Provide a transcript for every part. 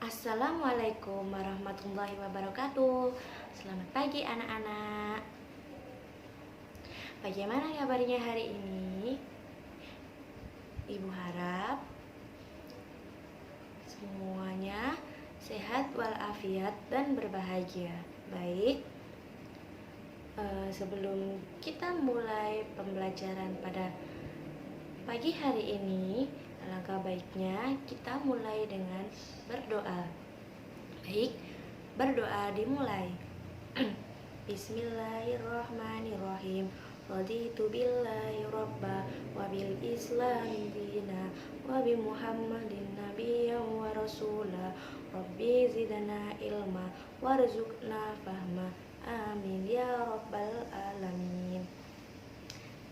Assalamualaikum warahmatullahi wabarakatuh. Selamat pagi anak-anak. Bagaimana kabarnya hari ini? Ibu harap semuanya sehat walafiat dan berbahagia. Baik, sebelum kita mulai pembelajaran pada pagi hari ini, alangkah baiknya kita mulai dengan berdoa. Baik, berdoa dimulai. Bismillahirrahmanirrahim. Raditu billahi robba wa bil islami dina wa bi muhammadin nabiyyan wa rasula. Rabbi zidna ilma warzuqna fahma. Amin ya rabbal alamin.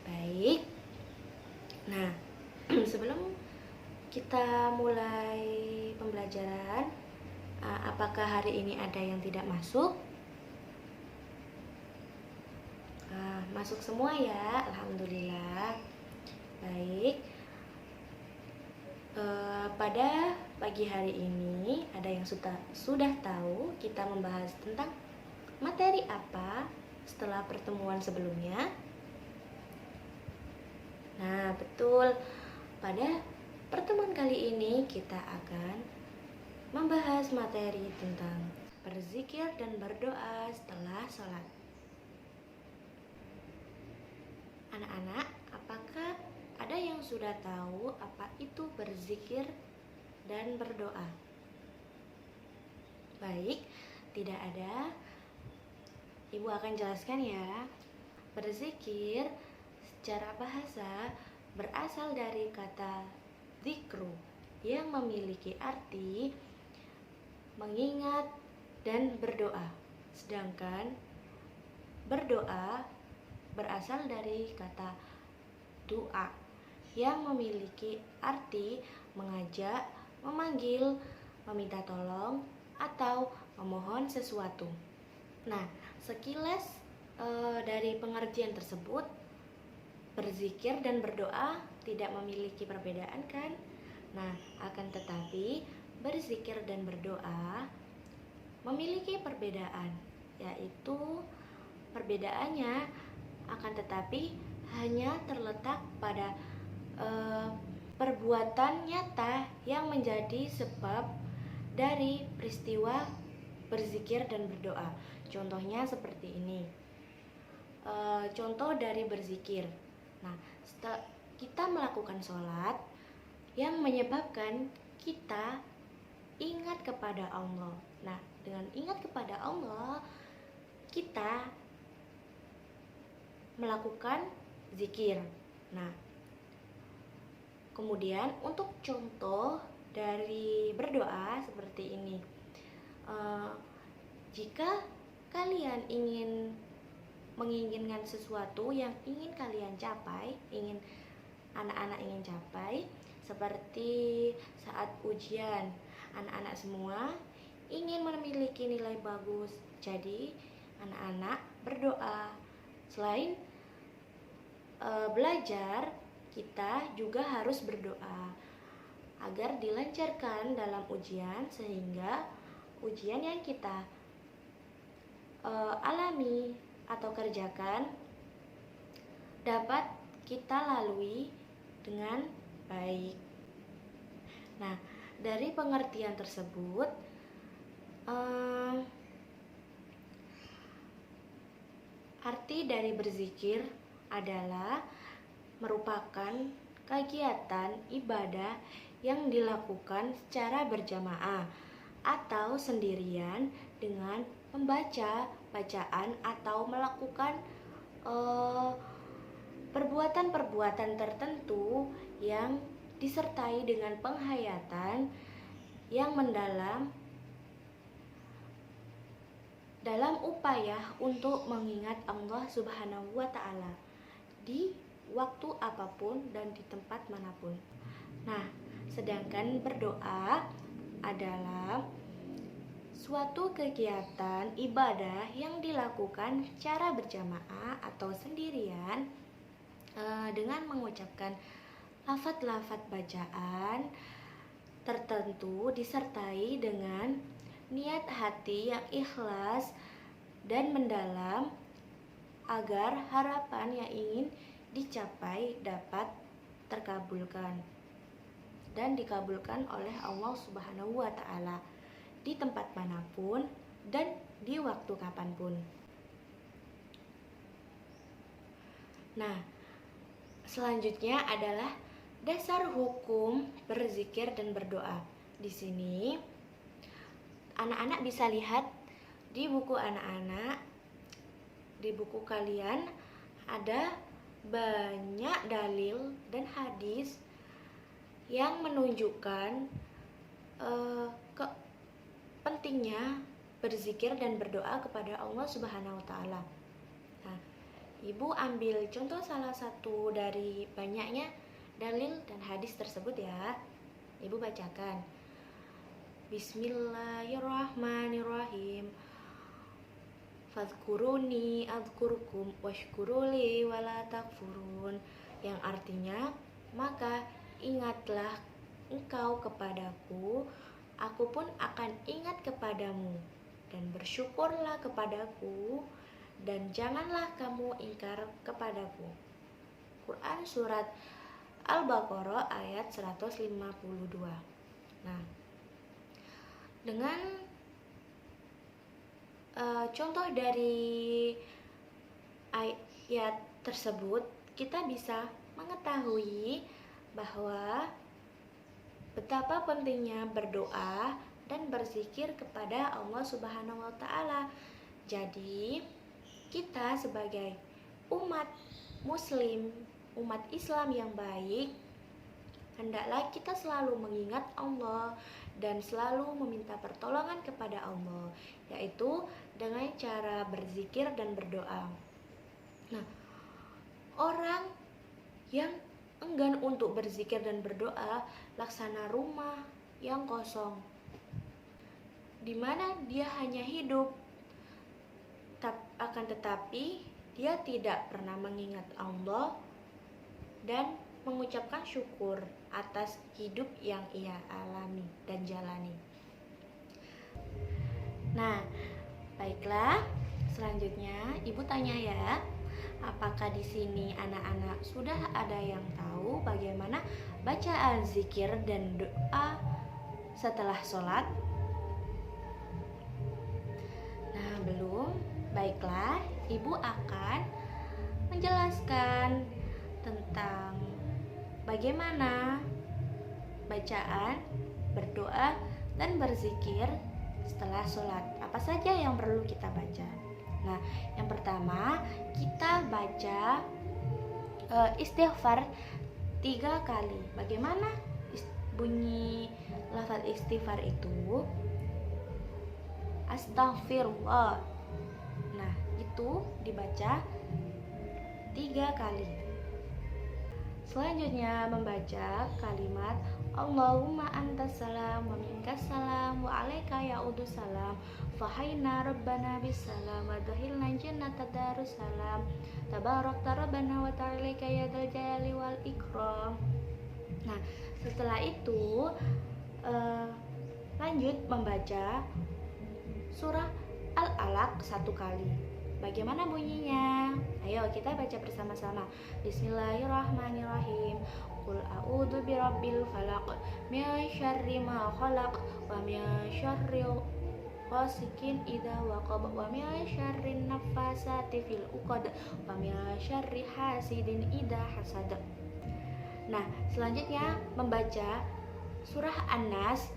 Baik. Nah, sebelum kita mulai pembelajaran, apakah hari ini ada yang tidak masuk? Masuk semua ya, alhamdulillah. Baik, pada pagi hari ini ada yang sudah tahu kita membahas tentang materi apa setelah pertemuan sebelumnya? Nah, betul. Pada pertemuan kali ini kita akan membahas materi tentang berzikir dan berdoa setelah sholat. Anak-anak, apakah ada yang sudah tahu apa itu berzikir dan berdoa? Baik, tidak ada. Ibu akan jelaskan ya. Berzikir secara bahasa berasal dari kata zikru yang memiliki arti mengingat dan berdoa. Sedangkan berdoa berasal dari kata doa yang memiliki arti mengajak, memanggil, meminta tolong, atau memohon sesuatu. Nah, sekilas dari pengertian tersebut, berzikir dan berdoa tidak memiliki perbedaan kan? Nah, akan tetapi berzikir dan berdoa memiliki perbedaan, yaitu perbedaannya akan tetapi hanya terletak pada perbuatan nyata yang menjadi sebab dari peristiwa berzikir dan berdoa. Contohnya seperti ini. Contoh dari berzikir. Nah, setelah kita melakukan sholat yang menyebabkan kita ingat kepada Allah. Nah, dengan ingat kepada Allah, kita melakukan zikir. Nah, kemudian untuk contoh dari berdoa seperti ini. Jika kalian menginginkan sesuatu yang ingin kalian capai, anak-anak ingin capai, seperti saat ujian, anak-anak semua ingin memiliki nilai bagus. Jadi anak-anak berdoa. Selain belajar, kita juga harus berdoa agar dilancarkan dalam ujian, sehingga ujian yang kita alami atau kerjakan dapat kita lalui dengan baik. Nah, dari pengertian tersebut, arti dari berzikir adalah merupakan kegiatan ibadah yang dilakukan secara berjamaah atau sendirian dengan membaca bacaan atau melakukan perbuatan-perbuatan tertentu yang disertai dengan penghayatan yang mendalam dalam upaya untuk mengingat Allah Subhanahu wa Ta'ala di waktu apapun dan di tempat manapun. Nah, sedangkan berdoa adalah suatu kegiatan ibadah yang dilakukan secara berjamaah atau sendirian dengan mengucapkan lafaz-lafaz bacaan tertentu disertai dengan niat hati yang ikhlas dan mendalam agar harapan yang ingin dicapai dapat terkabulkan dan dikabulkan oleh Allah Subhanahu wa Ta'ala di tempat manapun dan di waktu kapanpun. Nah, selanjutnya adalah dasar hukum berzikir dan berdoa. Di sini anak-anak bisa lihat di buku anak-anak, di buku kalian ada banyak dalil dan hadis yang menunjukkan pentingnya berzikir dan berdoa kepada Allah Subhanahu wa Ta'ala. Nah, Ibu ambil contoh salah satu dari banyaknya dalil dan hadis tersebut ya. Ibu bacakan. Bismillahirrahmanirrahim. Fadhkuruni adzkurkum washkuruli wala takfurun. Yang artinya, maka ingatlah engkau kepadaku, aku pun akan ingat kepadamu, dan bersyukurlah kepadaku, dan janganlah kamu ingkar kepadaku. Quran surat Al-Baqarah ayat 152. Nah, dengan contoh dari ayat tersebut, kita bisa mengetahui bahwa betapa pentingnya berdoa dan berzikir kepada Allah Subhanahu wa Ta'ala. Jadi, kita sebagai umat muslim, umat Islam yang baik, hendaklah kita selalu mengingat Allah dan selalu meminta pertolongan kepada Allah, yaitu dengan cara berzikir dan berdoa. Nah, orang yang enggan untuk berzikir dan berdoa laksana rumah yang kosong, di mana dia hanya hidup, akan tetapi dia tidak pernah mengingat Allah dan mengucapkan syukur atas hidup yang ia alami dan jalani. Nah, baiklah, selanjutnya Ibu tanya ya, apakah di sini anak-anak sudah ada yang tahu bagaimana bacaan zikir dan doa setelah sholat? Nah, belum? Baiklah, Ibu akan menjelaskan tentang bagaimana bacaan, berdoa, dan berzikir setelah sholat. Apa saja yang perlu kita baca? Nah, yang pertama kita baca istighfar 3 kali. Bagaimana bunyi lafaz istighfar itu? Astaghfirullah. Nah, itu dibaca 3 kali. Selanjutnya membaca kalimat Allahumma antas salam wa minkas salam wa alaika ya'udus salam fahayna rabbana bisalam wa dhahilna jannata darussalam tabarakta rabbana wa ta'alaika yadal jalali wal ikram. Nah, setelah itu lanjut membaca surah Al-Alaq 1 kali. Bagaimana bunyinya? Ayo kita baca bersama-sama. Bismillahirrahmanirrahim. Qul a'udzu birabbil falaq min syarri ma khalaq wa min syarri ghasikin idza waqab wa min syarri naffasati fil 'uqad wa min syarri hasidin idza hasad. Nah, selanjutnya membaca surah An-Nas.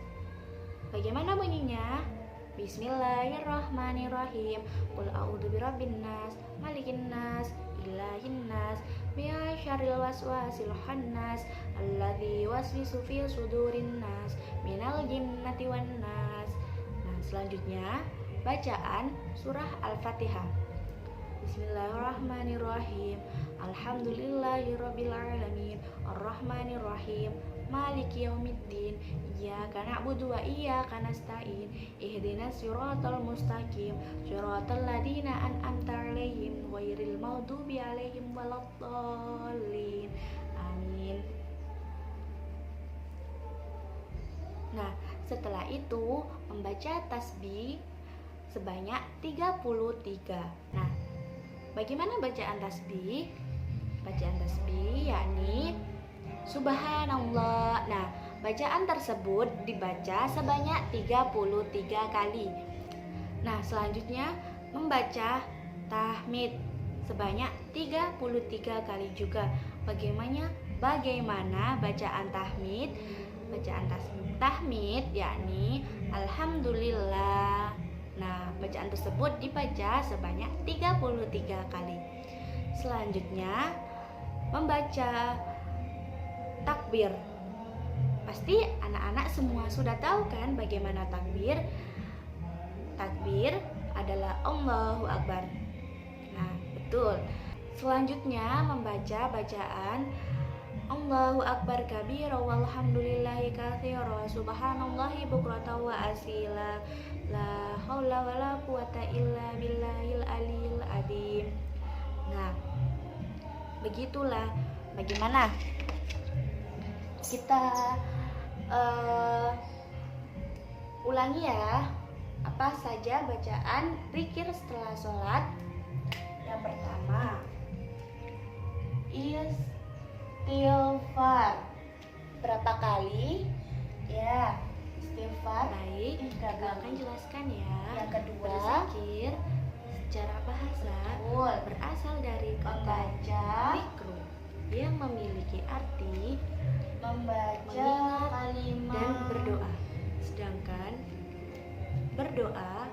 Bagaimana bunyinya? Bismillahirrahmanirrahim. Qul a'udzu birabbin nas, malikin nas, ilahin nas, min syarril waswasil khannas, alladzi yuwaswisu fi sudurin nas, minal jinnati wan nas. Nah, selanjutnya bacaan surah Al-Fatihah. Bismillahirrahmanirrahim. Alhamdulillahirabbil alamin, arrahmanirrahim, maliki yaumiddin, iyyaka na'budu wa iyyaka nasta'in, ihdinas siratal mustaqim, siratal ladzina an'amta 'alaihim ghairil maghdubi 'alaihim waladdallin. Amin. Nah, setelah itu membaca tasbih sebanyak 33. Nah, bagaimana bacaan tasbih? Bacaan tasbih yakni Subhanallah. Nah, bacaan tersebut dibaca sebanyak 33 kali. Nah, selanjutnya membaca tahmid sebanyak 33 kali juga. Bagaimana bacaan tahmid? Bacaan tahmid yakni Alhamdulillah. Nah, bacaan tersebut dibaca sebanyak 33 kali. Selanjutnya membaca takbir. Pasti anak-anak semua sudah tahu kan bagaimana takbir? Takbir adalah Allahu Akbar. Nah, betul. Selanjutnya membaca bacaan Allahu Akbar kabira walhamdulillahi katsira subhanallahi bukratan wa asila la haula wala quwata illa billahil aliyil adzim. Nah, begitulah bagaimana kita ulangi ya, apa saja bacaan zikir setelah sholat. Yang pertama, istighfar. Berapa kali? Ya, istighfar. Baik, Kakak akan jelaskan ya. Yang kedua, berzikir secara bahasa berasal dari kata zikru yang memiliki arti membaca kalimat dan berdoa. Sedangkan berdoa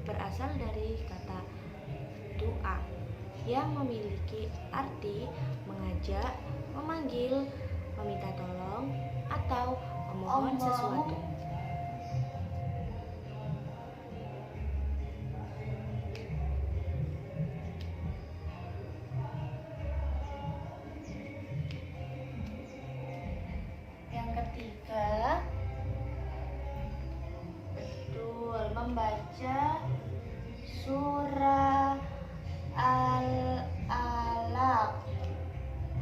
berasal dari kata doa yang memiliki arti mengajak, memanggil, meminta tolong, atau memohon sesuatu. Yang ketiga, betul, membaca surah Al-Alaq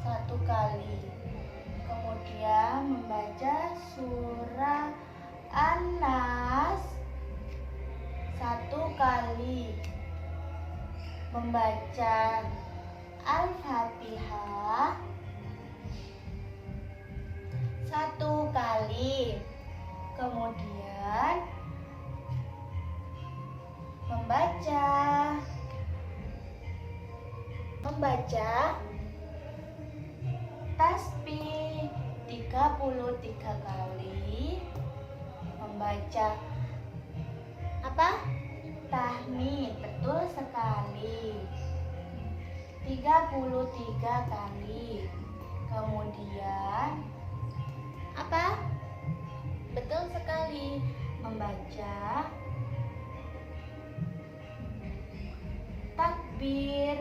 1 kali. Kemudian membaca surah An-Nas 1 kali. Membaca Al-Fatihah 1 kali. Kemudian membaca tasbih 33 kali. Membaca apa? Tahmid, betul sekali, 33 kali. Kemudian apa? Betul sekali, membaca takbir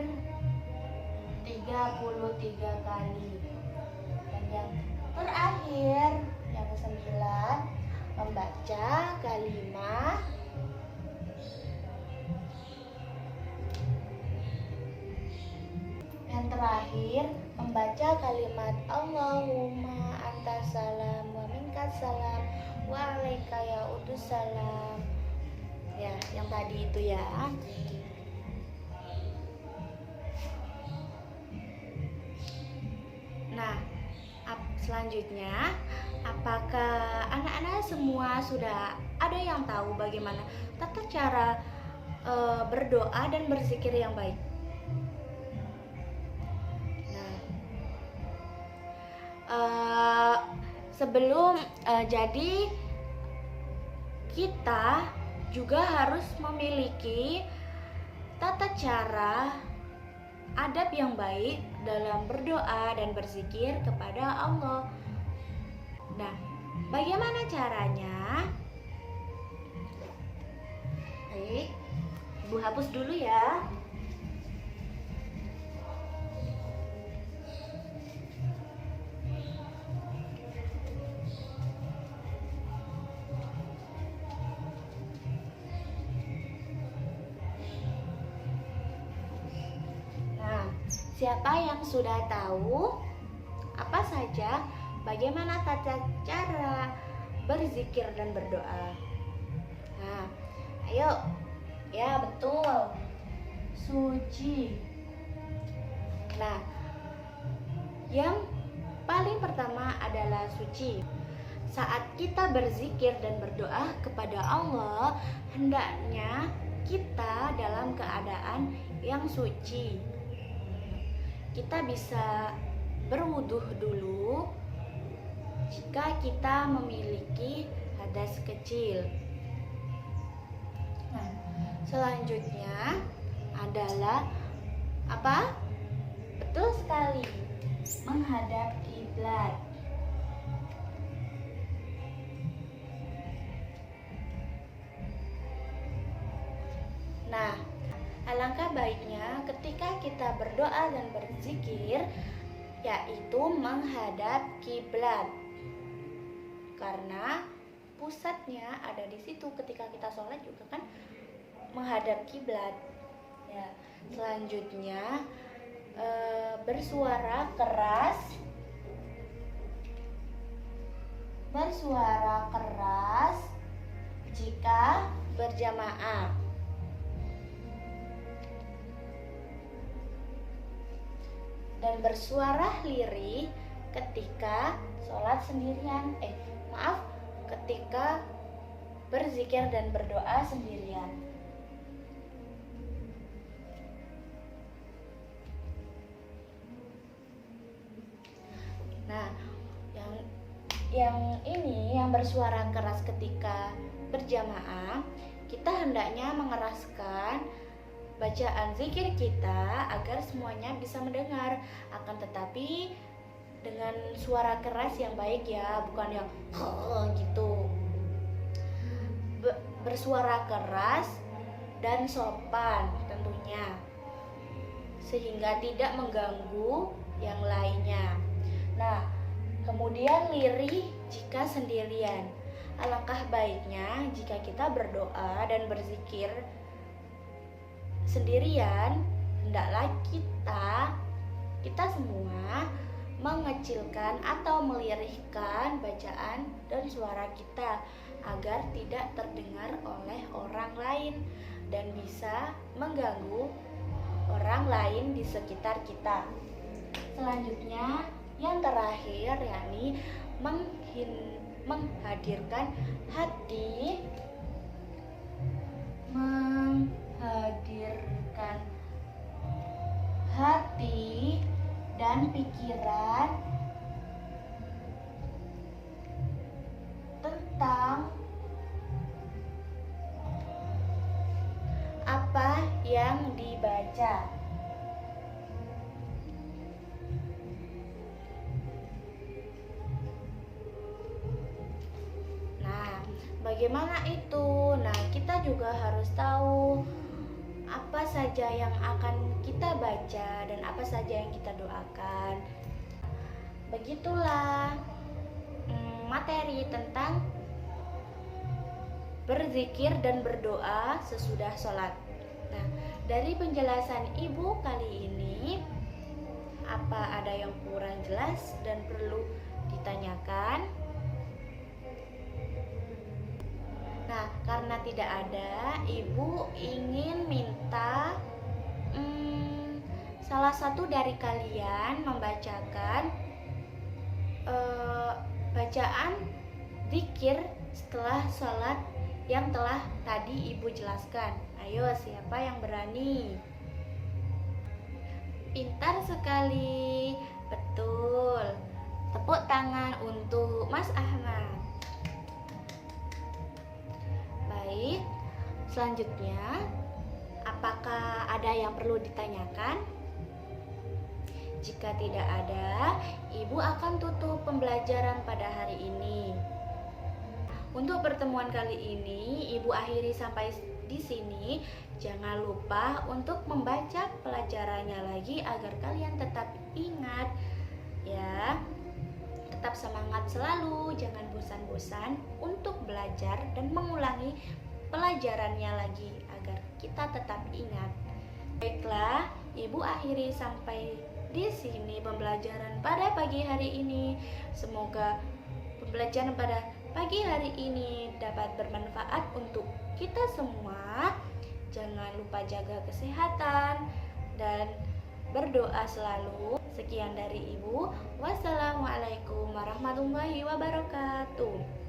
33 kali. Dan yang terakhir, yang ke-9, membaca kalimat yang terakhir, membaca kalimat Allahumma antas salam wa minkas salam wa alaika ya'udus salam. Ya, yang tadi itu ya. Nah, selanjutnya, apakah anak-anak semua sudah ada yang tahu bagaimana tata cara berdoa dan berzikir yang baik? Nah, sebelum jadi kita juga harus memiliki tata cara adab yang baik dalam berdoa dan berzikir kepada Allah. Nah, bagaimana caranya? Baik, Ibu hapus dulu ya. Siapa yang sudah tahu apa saja bagaimana tata cara berzikir dan berdoa. Nah, ayo. Ya, betul. Suci. Nah, yang paling pertama adalah suci. Saat kita berzikir dan berdoa kepada Allah, hendaknya kita dalam keadaan yang suci. Kita bisa berwudu dulu jika kita memiliki hadas kecil. Nah, selanjutnya adalah apa? Betul sekali, menghadap kiblat. Nah, alangkah baiknya ketika kita berdoa dan berzikir, yaitu menghadap kiblat. Karena pusatnya ada di situ. Ketika kita sholat juga kan menghadap kiblat. Ya, selanjutnya bersuara keras jika berjamaah. Dan bersuara lirih ketika sholat sendirian. Ketika berzikir dan berdoa sendirian. Nah, yang bersuara keras ketika berjamaah, kita hendaknya mengeraskan bacaan zikir kita agar semuanya bisa mendengar. Akan tetapi dengan suara keras yang baik ya, bukan yang gitu. Bersuara keras dan sopan tentunya, sehingga tidak mengganggu yang lainnya. Nah, kemudian lirih jika sendirian. Alangkah baiknya jika kita berdoa dan berzikir sendirian, hendaklah kita semua mengecilkan atau melirihkan bacaan dan suara kita agar tidak terdengar oleh orang lain dan bisa mengganggu orang lain di sekitar kita. Selanjutnya, yang terakhir yakni menghadirkan hati dan pikiran tentang apa yang dibaca. Bagaimana itu? Nah, kita juga harus tahu apa saja yang akan kita baca dan apa saja yang kita doakan. Begitulah materi tentang berzikir dan berdoa sesudah sholat. Nah, dari penjelasan Ibu kali ini, apa ada yang kurang jelas dan perlu ditanyakan? Nah, karena tidak ada, Ibu ingin minta salah satu dari kalian membacakan bacaan zikir setelah sholat yang telah tadi Ibu jelaskan. Ayo, siapa yang berani? Pintar sekali, betul. Tepuk tangan untuk Mas Ahmad. Baik, selanjutnya, apakah ada yang perlu ditanyakan? Jika tidak ada, Ibu akan tutup pembelajaran pada hari ini. Untuk pertemuan kali ini, Ibu akhiri sampai di sini. Jangan lupa untuk membaca pelajarannya lagi agar kalian tetap ingat, ya. Tetap semangat selalu, jangan bosan-bosan untuk belajar dan mengulangi pelajarannya lagi agar kita tetap ingat. Baiklah, Ibu akhiri sampai di sini pembelajaran pada pagi hari ini. Semoga pembelajaran pada pagi hari ini dapat bermanfaat untuk kita semua. Jangan lupa jaga kesehatan dan berdoa selalu. Sekian dari Ibu. Wassalamualaikum warahmatullahi wabarakatuh.